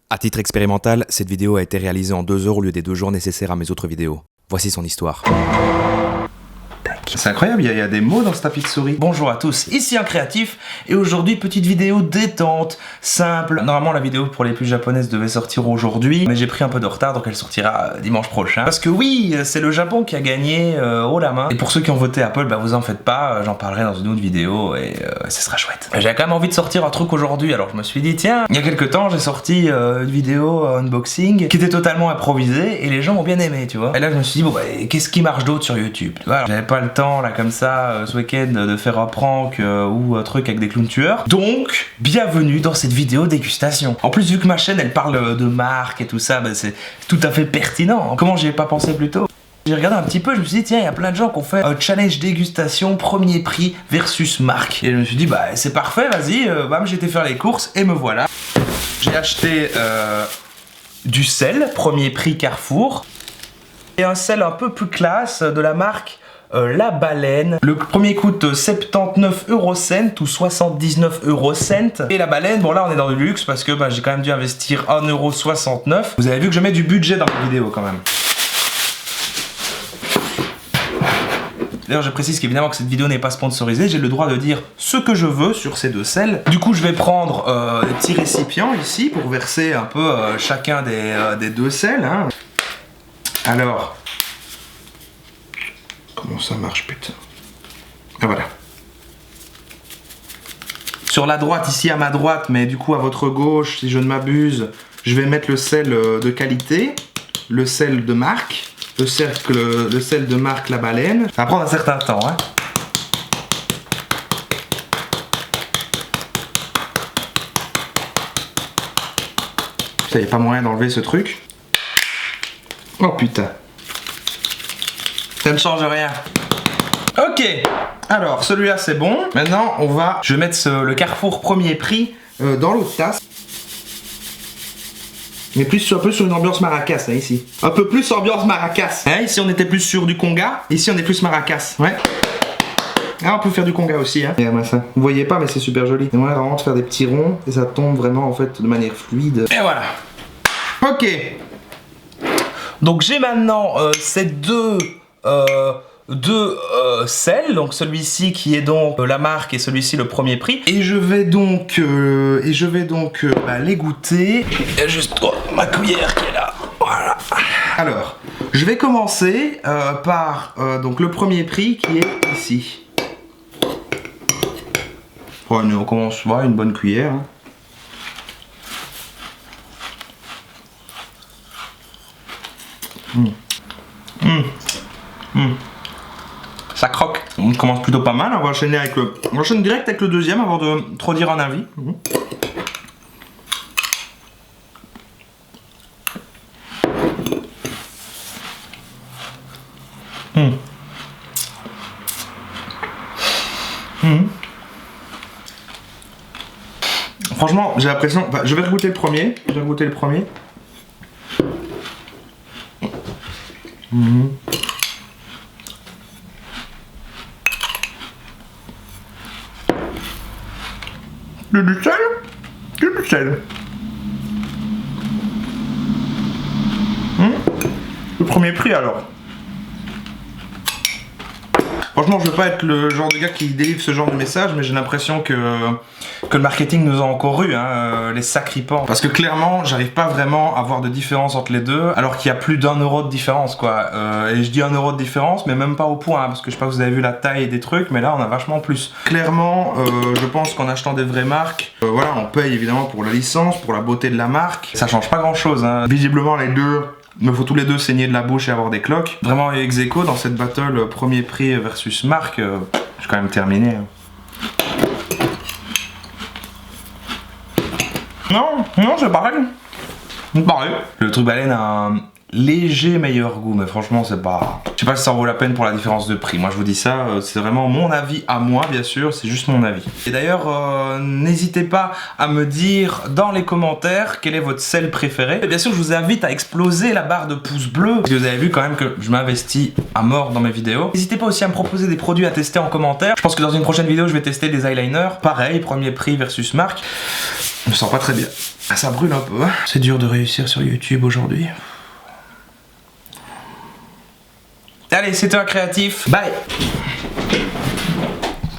À titre expérimental, cette vidéo a été réalisée en 2 heures au lieu des 2 jours nécessaires à mes autres vidéos. Voici son histoire. C'est incroyable, il y a des mots dans ce tapis de souris. Bonjour à tous, ici un créatif et aujourd'hui petite vidéo détente, simple. Normalement la vidéo pour les plus japonaises devait sortir aujourd'hui, mais j'ai pris un peu de retard donc elle sortira dimanche prochain. Parce que oui, c'est le Japon qui a gagné haut la main. Et pour ceux qui ont voté Apple, bah vous en faites pas, j'en parlerai dans une autre vidéo et ce sera chouette. J'avais quand même envie de sortir un truc aujourd'hui, alors je me suis dit tiens, il y a quelques temps j'ai sorti une vidéo unboxing qui était totalement improvisée et les gens ont bien aimé, tu vois. Et là je me suis dit bon bah qu'est-ce qui marche d'autre sur YouTube, tu vois. J'avais pas le temps là comme ça ce week-end de faire un prank ou un truc avec des clowns tueurs. Donc bienvenue dans cette vidéo dégustation. En plus vu que ma chaîne elle parle de marque et tout ça, bah, c'est tout à fait pertinent. Comment j'y ai pas pensé plus tôt? J'ai regardé un petit peu, je me suis dit tiens il y a plein de gens qui ont fait un challenge dégustation premier prix versus marque. Et je me suis dit bah c'est parfait, vas-y, bam, j'ai été faire les courses et me voilà. J'ai acheté du sel, premier prix Carrefour. Et un sel un peu plus classe de la marque La Baleine. Le premier coûte 79 € ou 79 €. Et La Baleine, bon là on est dans du luxe parce que bah, j'ai quand même dû investir 1,69 €. Vous avez vu que je mets du budget dans la vidéo quand même. D'ailleurs je précise qu'évidemment que cette vidéo n'est pas sponsorisée, j'ai le droit de dire ce que je veux sur ces deux sels. Du coup je vais prendre des petits récipients ici pour verser un peu chacun des deux sels. Hein. Alors, comment ça marche putain? Ah voilà. Sur la droite, ici à ma droite, mais du coup à votre gauche, si je ne m'abuse, je vais mettre le sel de qualité, le sel de marque, le sel de marque La Baleine. Ça va prendre un certain temps, hein. Il n'y a pas moyen d'enlever ce truc. Oh putain. Ça ne change rien. Ok. Alors, celui-là c'est bon. Maintenant, je vais mettre le Carrefour premier prix dans l'autre tasse. Mais plus un peu sur une ambiance maracas, là, ici. Un peu plus ambiance maracas. Hein, ici, on était plus sur du conga. Ici, on est plus maracas. Ouais. Ah, on peut faire du conga aussi, hein. Regarde-moi ça. Vous voyez pas, mais c'est super joli. Et moi, vraiment, de faire des petits ronds. Et ça tombe vraiment, en fait, de manière fluide. Et voilà. Ok. Donc j'ai maintenant ces deux sels, donc celui-ci qui est donc la marque et celui-ci le premier prix. Et je vais donc, les goûter. Il y a juste ma cuillère qui est là. Voilà. Alors, je vais commencer par donc le premier prix qui est ici. Bon, on commence par une bonne cuillère. Hein. Ça croque. On commence plutôt pas mal. On va enchaîner direct avec le deuxième avant de trop dire un avis. Franchement, j'ai l'impression. Enfin, je vais goûter le premier. Du sel. Le premier prix alors. Franchement, je veux pas être le genre de gars qui délivre ce genre de message, mais j'ai l'impression que le marketing nous a encore eu, hein, les sacripants. Parce que clairement, j'arrive pas vraiment à voir de différence entre les deux, alors qu'il y a plus d'1 € de différence, quoi. Et je dis 1 € de différence, mais même pas au point, hein, parce que je sais pas si vous avez vu la taille des trucs, mais là, on a vachement plus. Clairement, je pense qu'en achetant des vraies marques, voilà, on paye évidemment pour la licence, pour la beauté de la marque. Ça change pas grand-chose, hein. Visiblement, les deux. Il me faut tous les deux saigner de la bouche et avoir des cloques. Vraiment ex aequo dans cette battle premier prix versus marque. J'ai quand même terminé. Non, c'est pareil. Le truc baleine a un léger meilleur goût, mais franchement c'est pas... Je sais pas si ça en vaut la peine pour la différence de prix. Moi je vous dis ça, c'est vraiment mon avis à moi bien sûr, c'est juste mon avis. Et d'ailleurs n'hésitez pas à me dire dans les commentaires quel est votre sel préféré. Et bien sûr je vous invite à exploser la barre de pouce bleu, parce que vous avez vu quand même que je m'investis à mort dans mes vidéos. N'hésitez pas aussi à me proposer des produits à tester en commentaire. Je pense que dans une prochaine vidéo je vais tester des eyeliners. Pareil, premier prix versus marque. Je me sens pas très bien. Ah, ça brûle un peu. Hein. C'est dur de réussir sur YouTube aujourd'hui. Allez, c'était un créatif. Bye.